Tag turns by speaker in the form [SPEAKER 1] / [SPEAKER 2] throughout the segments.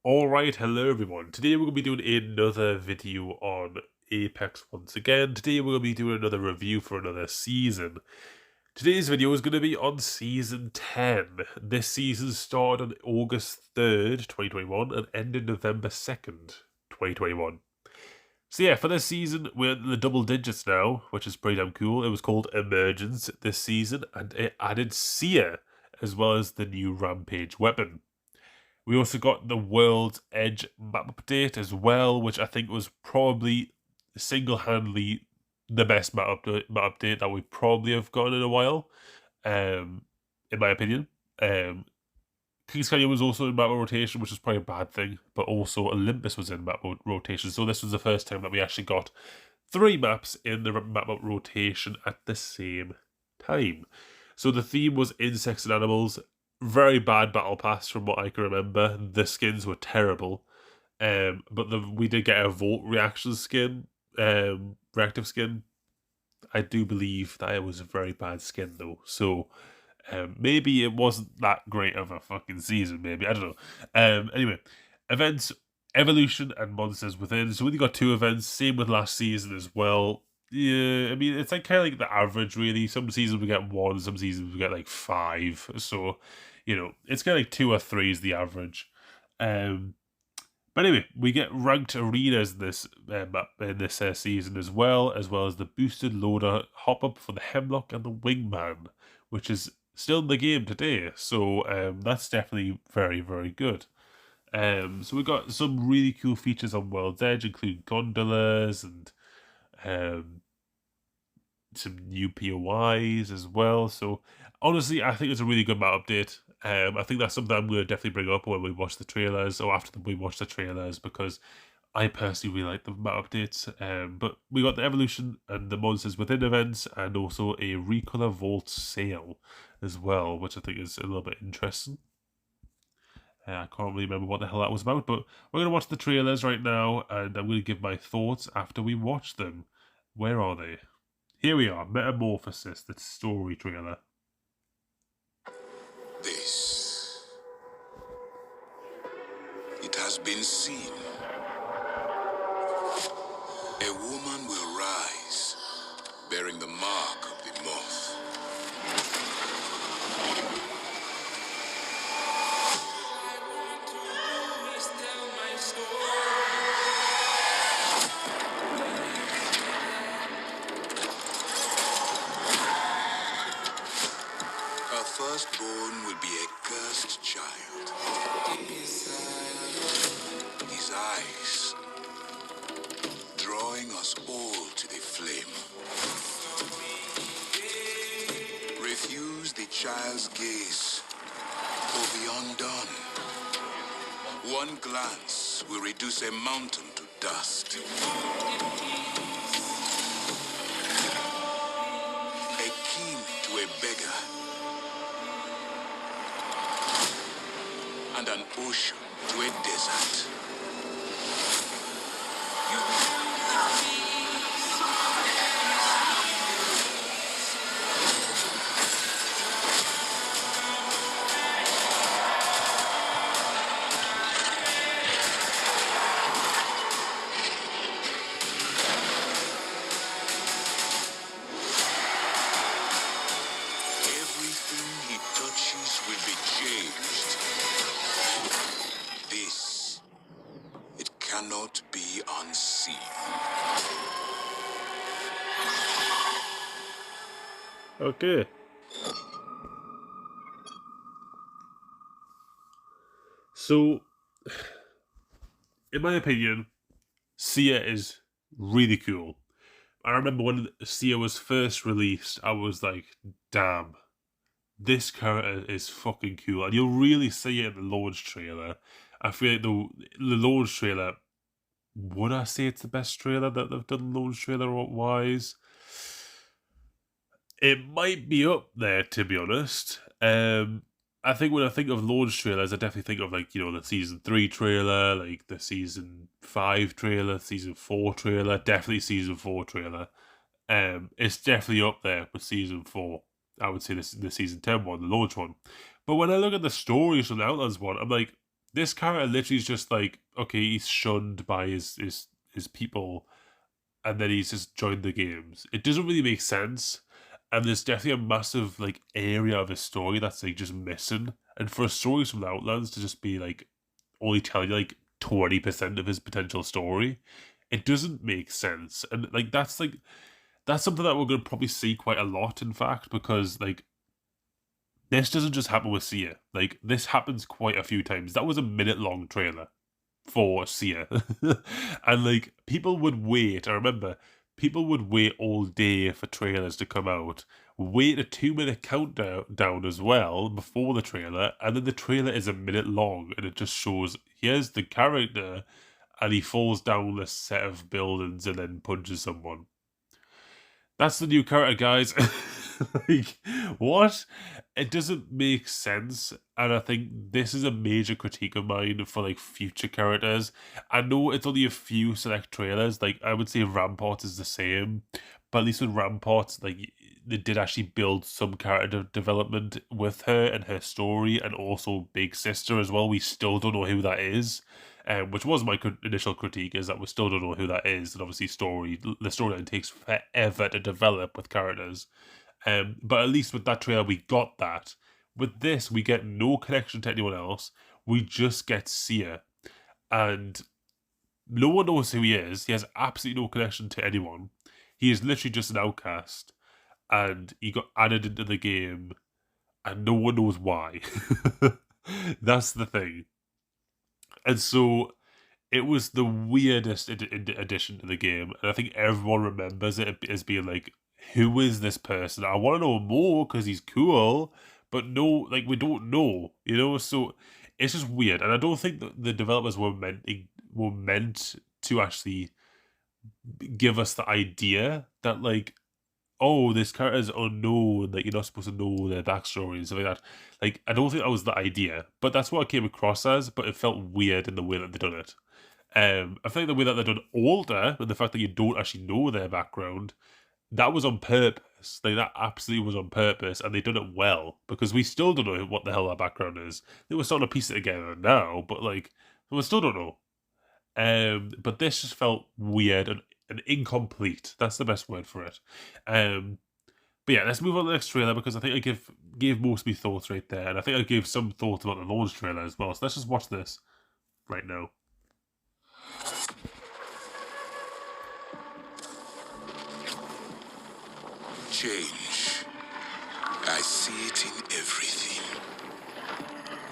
[SPEAKER 1] Alright, hello everyone. Today we're going to be doing another video on Apex once again. Today we're going to be doing another review for another season. Today's video is going to be on Season 10. This season started on August 3rd, 2021 and ended November 2nd, 2021. So yeah, for this season, we're in the double digits now, which is pretty damn cool. It was called Emergence this season, and it added 𝗙𝗂, as well as the new Rampage weapon. We also got the World's Edge map update as well, which I think was probably single-handedly the best map update that we probably have gotten in a while, in my opinion. Kings Canyon was also in map rotation, which is probably a bad thing, but also Olympus was in map rotation, so this was the first time that we actually got 3 maps in the map rotation at the same time. So the theme was insects and animals. Very bad battle pass from what I can remember. The skins were terrible. But we did get a Volt reaction skin, reactive skin. I do believe that it was a very bad skin though. So maybe it wasn't that great of a fucking season, maybe. I don't know. Anyway, events, Evolution and Monsters Within. So we only got 2 events, same with last season as well. Yeah, I mean, it's like kind of like the average, really. Some seasons we get 1, some seasons we get like 5. So, you know, it's kind of like 2 or 3 is the average. But anyway, we get ranked arenas in this season as well as the boosted loader hop up for the Hemlock and the Wingman, which is still in the game today. So that's definitely very, very good. So we got some really cool features on World's Edge, including gondolas and some new POIs as well. So honestly, I think it's a really good map update. I think that's something I'm going to definitely bring up when we watch the trailers or after we watch the trailers, because I personally really like the map updates. But we got the Evolution and the Monsters Within events, and also a Recolor Vault sale as well, which I think is a little bit interesting. I can't really remember what the hell that was about, but we're going to watch the trailers right now, and I'm going to give my thoughts after we watch them. Where are they? Here we are, Metamorphosis, the story trailer.
[SPEAKER 2] This. It has been seen. A woman will rise, bearing the mark of the moth. Her firstborn will be a cursed child. His eyes drawing us all to the flame. Refuse the child's gaze, or be undone. One glance will reduce a mountain to dust. A king to a beggar. And an ocean to a desert. Everything he touches will be changed. This, it cannot be unseen.
[SPEAKER 1] Okay. So, in my opinion, 𝗙𝗂 is really cool. I remember when 𝗙𝗂 was first released, I was like, damn, this character is fucking cool. And you'll really see it in the launch trailer. I feel like the launch trailer, would I say it's the best trailer that they've done launch trailer-wise? It might be up there, to be honest. I think when I think of launch trailers, I definitely think of, like, you know, the Season 3 trailer, like the Season 5 trailer, Season 4 trailer, definitely Season 4 trailer. It's definitely up there with Season 4. I would say the Season 10 one, the launch one. But when I look at the stories from the Outlands one, I'm like, This character literally is just like, okay, he's shunned by his people, and then he's just joined the games. It doesn't really make sense, and there's definitely a massive like area of his story that's like just missing. And for stories from the Outlands to just be like only telling you like 20% of his potential story, it doesn't make sense. And like that's something that we're gonna probably see quite a lot, in fact, because like this doesn't just happen with 𝗙𝗂. Like this happens quite a few times. That was a minute-long trailer for 𝗙𝗂. And like people would wait. I remember people would wait all day for trailers to come out, wait a 2-minute countdown as well before the trailer, and then the trailer is a minute long and it just shows here's the character and he falls down a set of buildings and then punches someone. That's the new character, guys. Like, what? It doesn't make sense, and I think this is a major critique of mine for like future characters. I know it's only a few select trailers. Like I would say Rampart is the same, but at least with Rampart, like they did actually build some character development with her and her story, and also Big Sister as well. We still don't know who that is. Which was my initial critique, is that we still don't know who that is, and obviously the storyline takes forever to develop with characters. But at least with that trailer, we got that. With this, we get no connection to anyone else. We just get 𝗙𝗂, and no one knows who he is. He has absolutely no connection to anyone. He is literally just an outcast, and he got added into the game, and no one knows why. That's the thing. And so it was the weirdest addition to the game, and I think everyone remembers it as being like, who is this person? I want to know more because he's cool, but no, like we don't know, you know. So it's just weird, and I don't think that the developers were meant to actually give us the idea that like, oh, this character is unknown, like you're not supposed to know their backstory and stuff like that. Like, I don't think that was the idea, but that's what it came across as, but it felt weird in the way that they done it. I think the way that they've done Alder, and the fact that you don't actually know their background, that was on purpose. Like, that absolutely was on purpose, and they done it well, because we still don't know what the hell their background is. They were starting to piece it together now, but, like, we still don't know. But this just felt weird and incomplete. That's the best word for it. But yeah, let's move on to the next trailer, because I think I gave most of my thoughts right there, and I think I gave some thoughts about the launch trailer as well. So let's just watch this right now.
[SPEAKER 2] Change. I see it in everything.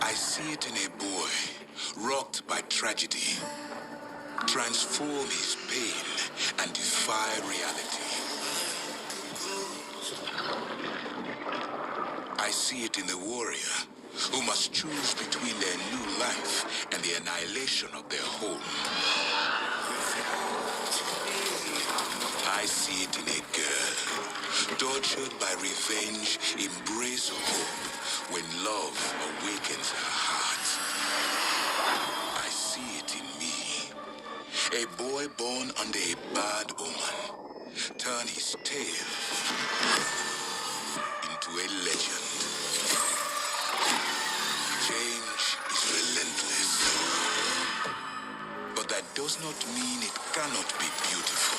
[SPEAKER 2] I see it in a boy rocked by tragedy, transform his pain and defy reality. I see it in the warrior who must choose between their new life and the annihilation of their home. I see it in a girl, tortured by revenge, embrace hope when love awakens her heart. I see it in me, a boy born under a bad omen, turn his tale into a legend. Change is relentless, but that does not mean it cannot be beautiful.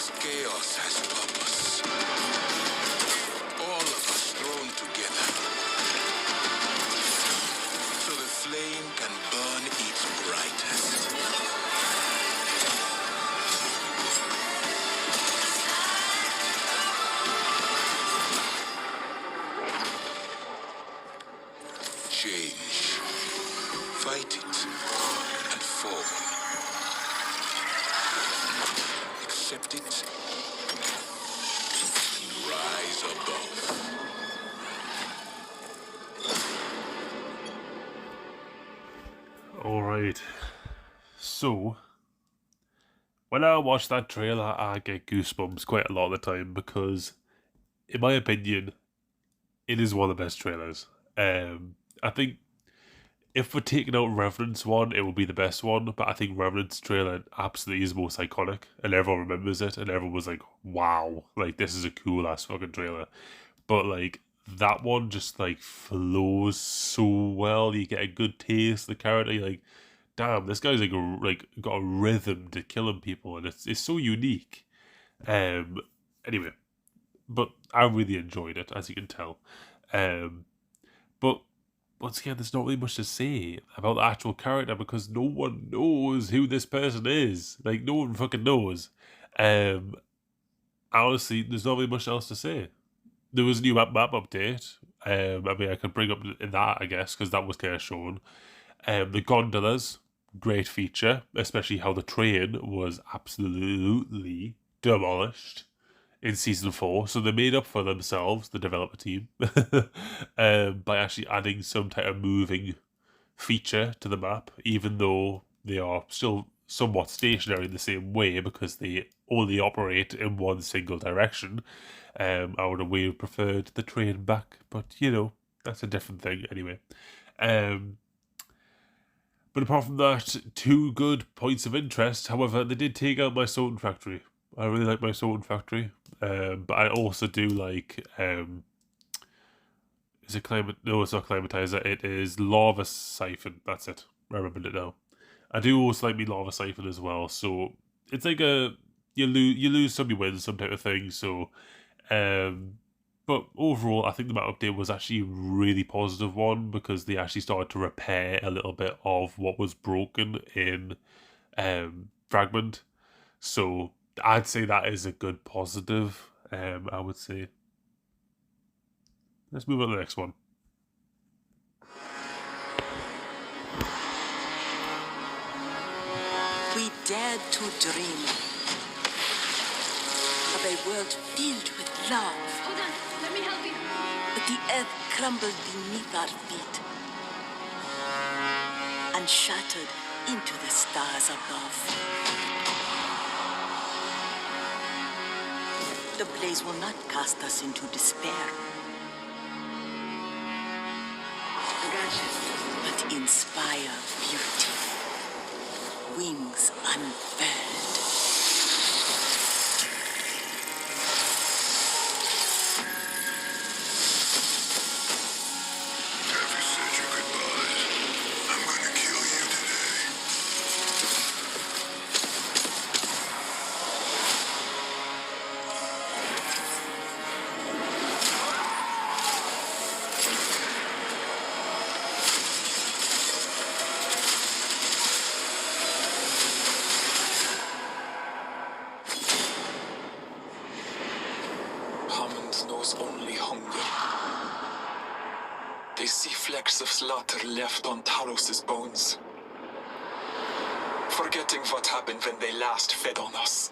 [SPEAKER 2] This chaos has purpose. All of us thrown together, so the flame can burn its brightest. Change. Fight it and fall. Accept it and rise above.
[SPEAKER 1] Alright. So, when I watch that trailer, I get goosebumps quite a lot of the time because, in my opinion, it is one of the best trailers. I think if we're taking out Revenant's one, it will be the best one, but I think Revenant's trailer absolutely is most iconic, and everyone remembers it, and everyone was like, wow, like, this is a cool-ass fucking trailer. But, like, that one just, like, flows so well. You get a good taste of the character. You're like, damn, this guy's, like got a rhythm to killing people, and it's so unique. Anyway, but I really enjoyed it, as you can tell. But once again, there's not really much to say about the actual character because no one knows who this person is. Like, no one fucking knows. Honestly, there's not really much else to say. There was a new map update. I mean, I could bring up that, I guess, because that was kind of shown. The gondolas, great feature, especially how the train was absolutely demolished in Season 4, so they made up for themselves, the developer team, by actually adding some type of moving feature to the map, even though they are still somewhat stationary in the same way because they only operate in one single direction. I would have way preferred the train back, but you know, that's a different thing anyway. But apart from that, 2 good points of interest. However, they did take out 𝗦𝘂𝗯𝘀𝗰𝗍𝗀 Factory. I really like 𝗦𝘂𝗯𝗀𝗀𝗁 Factory. But I also do like, is it climate? No, it's not Climatizer. It is 𝗏𝗂𝘁𝗂𝗏. That's it. I remembered it now. I do also like me 𝗏𝗂𝘁𝗂𝗏 as well. So it's like a you lose some, you win some type of thing. So, but overall, I think the map update was actually a really positive one because they actually started to repair a little bit of what was broken in Fragment. So I'd say that is a good positive, I would say. Let's move on to the next one.
[SPEAKER 3] We dared to dream of a world filled with love.
[SPEAKER 4] Hold on, let me help you.
[SPEAKER 3] But the earth crumbled beneath our feet and shattered into the stars above. The blaze will not cast us into despair, but inspire beauty. Wings unfurled.
[SPEAKER 2] Have you said your goodbyes? I'm gonna kill you today.
[SPEAKER 5] Hammond knows only hunger. They see flecks of slaughter left on Talos' bones, forgetting what happened when they last fed on us.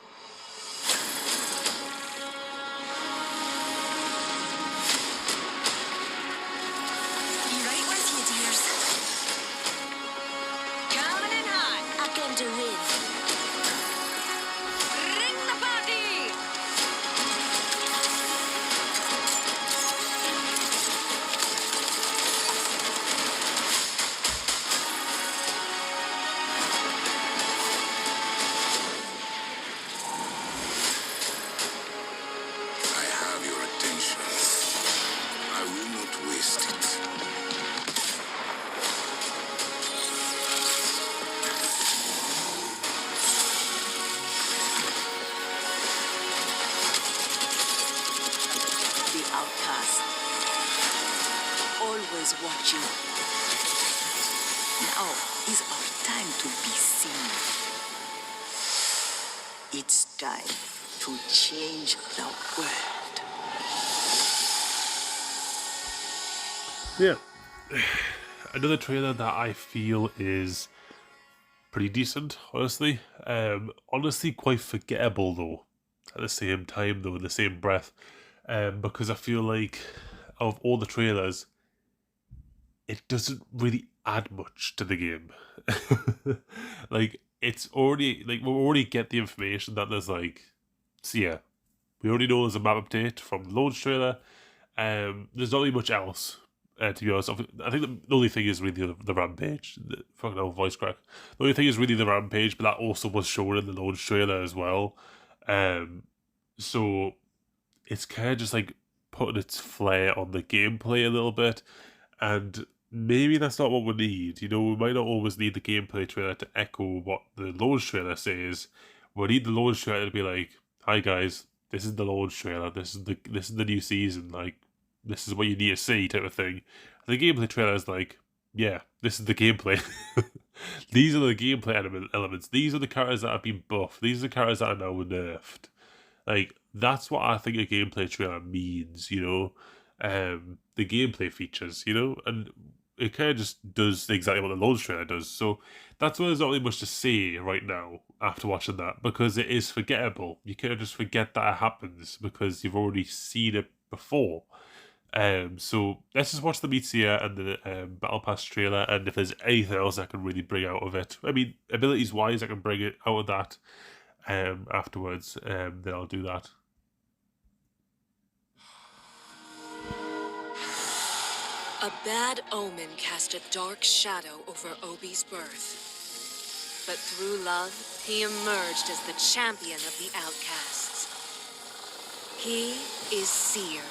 [SPEAKER 3] Be right with you, dears.
[SPEAKER 4] Coming in hot.
[SPEAKER 3] I come to win.
[SPEAKER 4] Ring the party.
[SPEAKER 2] I have your attention. I will not waste it.
[SPEAKER 3] others watching. Now is our time to be seen. It's time to change the world.
[SPEAKER 1] Yeah. Another trailer that I feel is pretty decent, honestly. Honestly quite forgettable though, at the same time though, in the same breath. Because I feel like of all the trailers, it doesn't really add much to the game. Like, it's already, like, we already get the information that there's, like, so yeah, we already know there's a map update from the launch trailer. There's not really much else, to be honest. I think the only thing is really the rampage. Fucking hell, voice crack. The only thing is really the rampage, but that also was shown in the launch trailer as well. So it's kind of just like putting its flair on the gameplay a little bit, and maybe that's not what we need. You know, we might not always need the gameplay trailer to echo what the launch trailer says. We need the launch trailer to be like, "Hi guys, this is the launch trailer. This is the new season. Like, this is what you need to see," type of thing. The gameplay trailer is like, "Yeah, this is the gameplay. These are the gameplay elements. These are the characters that have been buffed. These are the characters that are now nerfed." Like, that's what I think a gameplay trailer means, you know? The gameplay features, you know? And it kind of just does exactly what the launch trailer does. So that's why there's not really much to say right now after watching that, because it is forgettable. You kind of just forget that it happens because you've already seen it before. So let's just watch the 𝗦𝘂𝗰𝗶𝗹𝘀 and the Battle Pass trailer, and if there's anything else I can really bring out of it, I mean, abilities-wise, I can bring it out of that afterwards, then I'll do that.
[SPEAKER 6] A bad omen cast a dark shadow over Obi's birth. But through love, he emerged as the champion of the outcasts. He is Seer,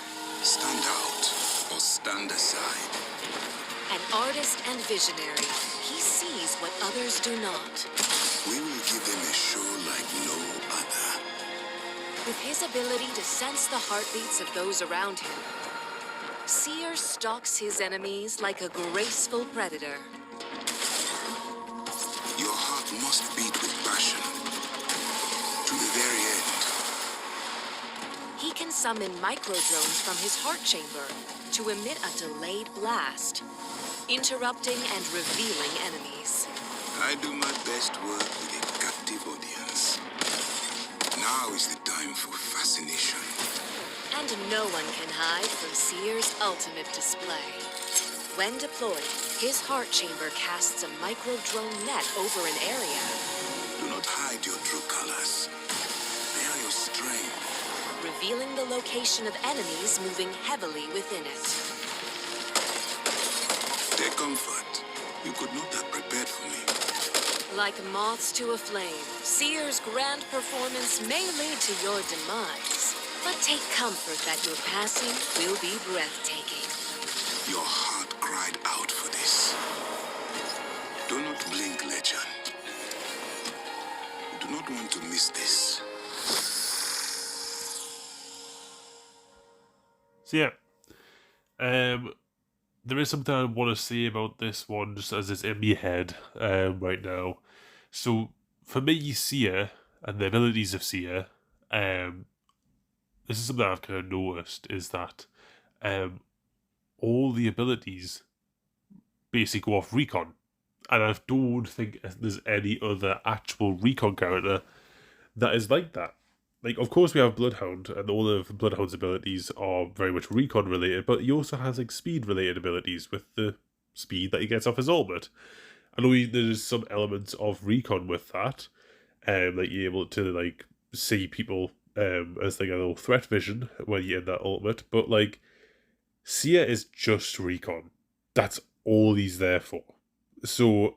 [SPEAKER 2] Stand out or stand aside.
[SPEAKER 6] an artist and visionary. He sees what others do not.
[SPEAKER 2] We will give them a show like no other.
[SPEAKER 6] With his ability to sense the heartbeats of those around him, Seer stalks his enemies like a graceful predator.
[SPEAKER 2] Your heart must beat with passion. To the very end.
[SPEAKER 6] He can summon microdrones from his heart chamber to emit a delayed blast, interrupting and revealing enemies.
[SPEAKER 2] I do my best work with a captive audience. Now is the time for fascination.
[SPEAKER 6] And no one can hide from Seer's ultimate display. When deployed, his heart chamber casts a microdrone net over an area,
[SPEAKER 2] Do not hide your true colors. They are your strength.
[SPEAKER 6] revealing the location of enemies moving heavily within it.
[SPEAKER 2] Take comfort. You could not have prepared for me.
[SPEAKER 6] Like moths to a flame, Seer's grand performance may lead to your demise. But take comfort that your passing will be breathtaking.
[SPEAKER 2] Your heart cried out for this. Do not blink, legend. You do not want to miss this.
[SPEAKER 1] So yeah, there is something I want to say about this one, just as it's in my head right now. So for me, Seer and the abilities of Seer, this is something I've kind of noticed, is that all the abilities basically go off recon, and I don't think there's any other actual recon character that is like that. Like, of course we have Bloodhound, and all of Bloodhound's abilities are very much recon related, but he also has like speed related abilities with the speed that he gets off his ultimate. I know there's some elements of recon with that, like you're able to like see people as like a little threat vision when you're in that ultimate, but like Seer is just recon. That's all he's there for. So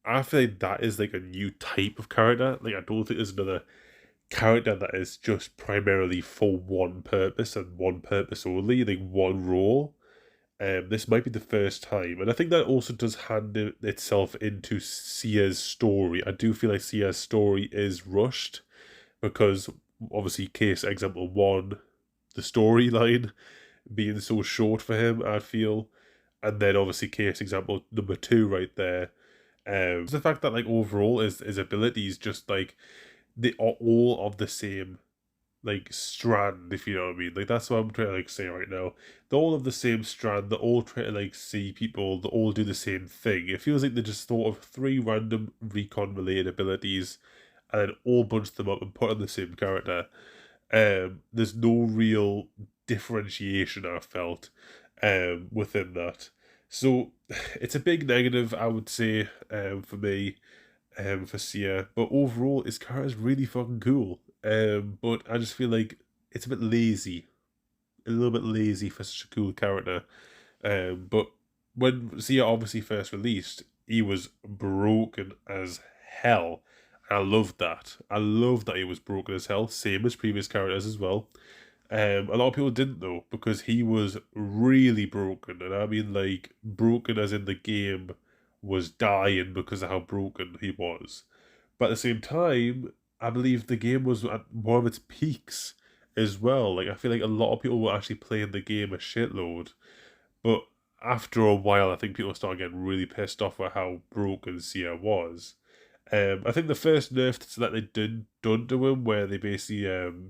[SPEAKER 1] I feel like that is like a new type of character. Like, I don't think there's another character that is just primarily for one purpose and one purpose only, like one role. This might be the first time, and I think that also does hand itself into Seer's story. I do feel like Seer's story is rushed, because obviously case example 1, the storyline being so short for him, I feel, And then obviously case example number 2 right there. The fact that like overall his abilities just like they are all of the same like strand, if you know what I mean. Like that's what I'm trying to like say right now. They're all of the same strand, they're all trying to like see people, they all do the same thing. It feels like they just thought of 3 random recon related abilities and then all bunched them up and put on the same character. There's no real differentiation I felt within that. So it's a big negative, I would say, for me, for 𝗙. But overall, his character is really fucking cool. But I just feel like it's a bit lazy, a little bit lazy for such a cool character. But when 𝗙 obviously first released, he was broken as hell. I loved that. I loved that he was broken as hell, same as previous characters as well. A lot of people didn't though, because he was really broken, and I mean like broken as in the game was dying because of how broken he was. But at the same time, I believe the game was at one of its peaks as well. Like I feel like a lot of people were actually playing the game a shitload, but after a while, I think people started getting really pissed off at how broken 𝗙 was. I think the first nerf that they done to him, where they basically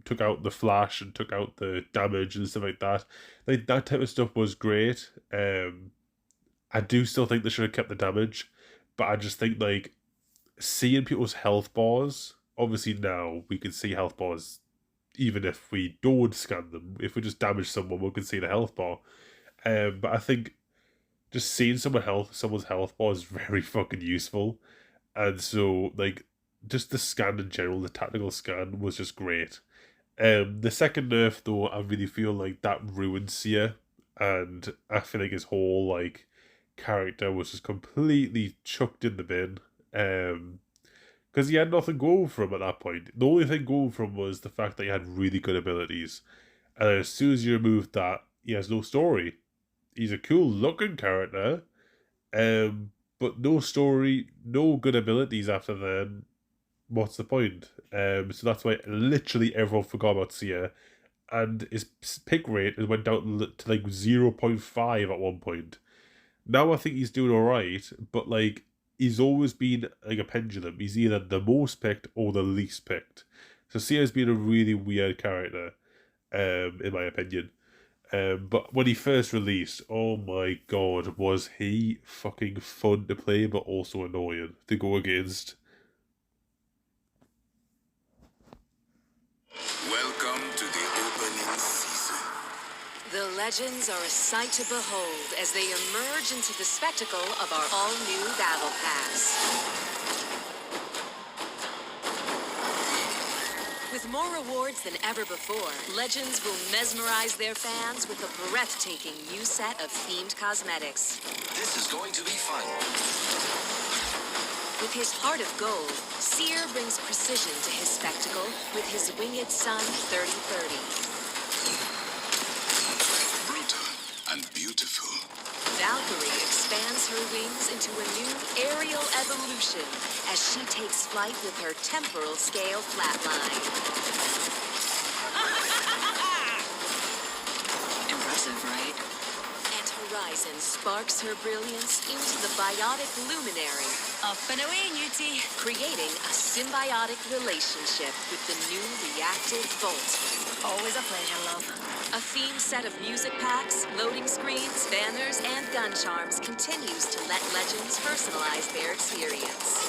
[SPEAKER 1] took out the flash and took out the damage and stuff like that type of stuff was great. I do still think they should have kept the damage, but I just think like seeing people's health bars. Obviously now we can see health bars, even if we don't scan them. If we just damage someone, we can see the health bar. But I think just seeing someone's health bar is very fucking useful. And so, like, just the scan in general, the tactical scan was just great. The second nerf, though, I really feel like that ruined 𝗙, and I feel like his whole, like, character was just completely chucked in the bin. Because he had nothing going for him at that point. The only thing going for him was the fact that he had really good abilities. And as soon as you remove that, he has no story. He's a cool looking character, but no story, no good abilities after then. What's the point? So that's why literally everyone forgot about 𝗙, and his pick rate went down to like 0.5 at one point. Now I think he's doing alright, but like he's always been like a pendulum. He's either the most picked or the least picked. So 𝗙 has been a really weird character, in my opinion. But when he first released, oh my god, was he fucking fun to play, but also annoying to go against.
[SPEAKER 2] Welcome to the opening season.
[SPEAKER 6] The legends are a sight to behold as they emerge into the spectacle of our all-new Battle Pass. With more rewards than ever before, Legends will mesmerize their fans with a breathtaking new set of themed cosmetics.
[SPEAKER 2] This is going to be fun.
[SPEAKER 6] With his heart of gold, 𝗙 brings precision to his spectacle with his winged son 3030.
[SPEAKER 2] Brutal and beautiful.
[SPEAKER 6] Valkyrie expands her wings into a new aerial evolution as she takes flight with her temporal scale flatline.
[SPEAKER 3] Impressive, right?
[SPEAKER 6] And Horizon sparks her brilliance into the biotic luminary,
[SPEAKER 4] Up and away, 𝗦𝘂𝗍𝗄.
[SPEAKER 6] creating a symbiotic relationship with the new reactive Volt.
[SPEAKER 4] Always a pleasure, love.
[SPEAKER 6] A themed set of music packs, loading screens, banners, and gun charms continues to let Legends personalize their experience.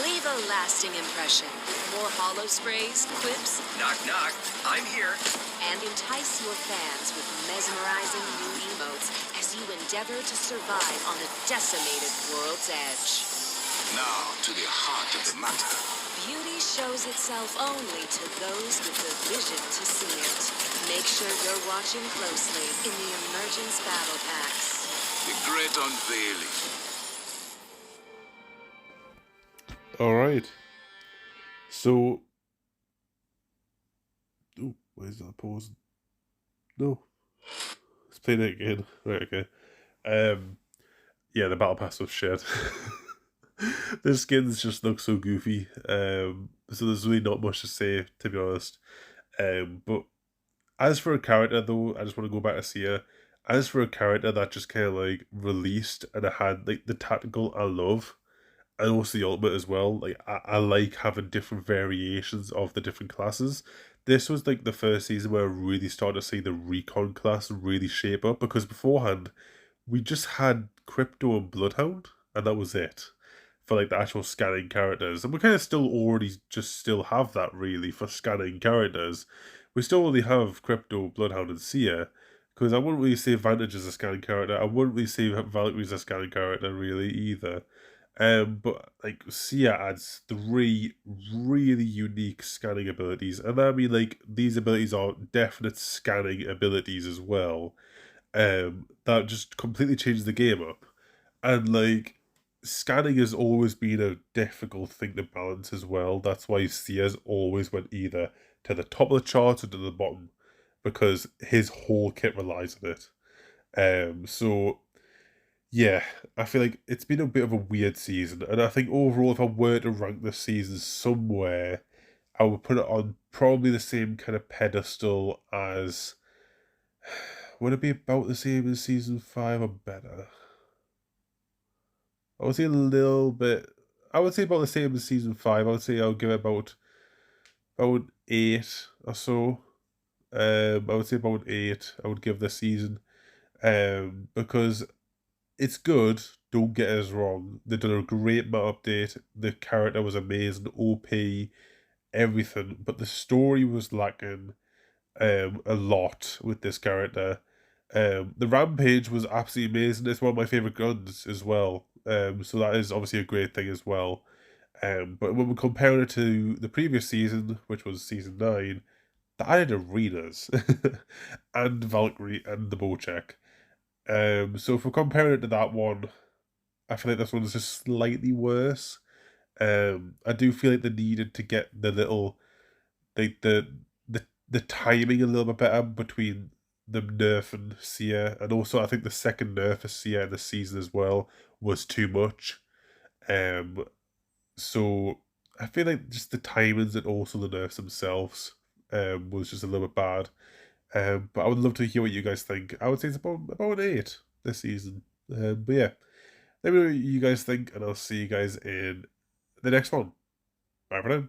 [SPEAKER 6] Leave a lasting impression with more holo sprays, quips,
[SPEAKER 5] Knock, knock. I'm here.
[SPEAKER 6] and entice your fans with mesmerizing new emotes as you endeavor to survive on the decimated world's edge.
[SPEAKER 2] Now to the heart of the matter.
[SPEAKER 6] Beauty shows itself only to those with the vision to see it. Make sure you're watching closely in the Emergence Battle Packs.
[SPEAKER 2] The great unveiling.
[SPEAKER 1] Alright. So... Oh, why is that pausing? No. Let's play that again. Right, okay. Yeah, the battle pass was shit. The skins just look so goofy. So there's really not much to say, to be honest. But as for a character though, I just want to go back to 𝗙. as for a character that just kind of like released and it had like the tactical I love, and also the ultimate as well. Like I like having different variations of the different classes. This was like the first season where I really started to see the recon class really shape up, because beforehand we just had Crypto and Bloodhound, and that was it for like the actual scanning characters. And we kind of still have that really for scanning characters. We still only have Crypto, Bloodhound, and Sia, because I wouldn't really say Vantage is a scanning character. I wouldn't really say Valkyrie's a scanning character really either. But like Sia adds 3 really unique scanning abilities, and I mean like these abilities are definite scanning abilities as well. That just completely changes the game up. And like scanning has always been a difficult thing to balance as well. That's why Sia's always went either to the top of the charts or to the bottom, because his whole kit relies on it. So yeah, I feel like it's been a bit of a weird season, and I think overall, if I were to rank this season somewhere, I would put it on probably the same kind of pedestal as. Would it be about the same as season 5 or better? I would say a little bit. I would say about the same as season 5. I would say I'll give it about 8 or so. I would say about 8. I would give this season, because it's good. Don't get us wrong. They did a great map update. The character was amazing, OP, everything, but the story was lacking a lot with this character. The Rampage was absolutely amazing. It's one of my favorite guns as well. So that is obviously a great thing as well. But when we compare it to the previous season, which was season 9, that added arenas and Valkyrie and the Bocek. So if we're comparing it to that one, I feel like this one is just slightly worse. I do feel like they needed to get the little, like the timing a little bit better between them nerfing Sia, and also I think the second nerf of Sia in the season as well was too much. So I feel like just the timings and also the nerfs themselves was just a little bit bad. But I would love to hear what you guys think. I would say it's about an 8 this season. But yeah, let me know what you guys think, and I'll see you guys in the next one. Bye for now.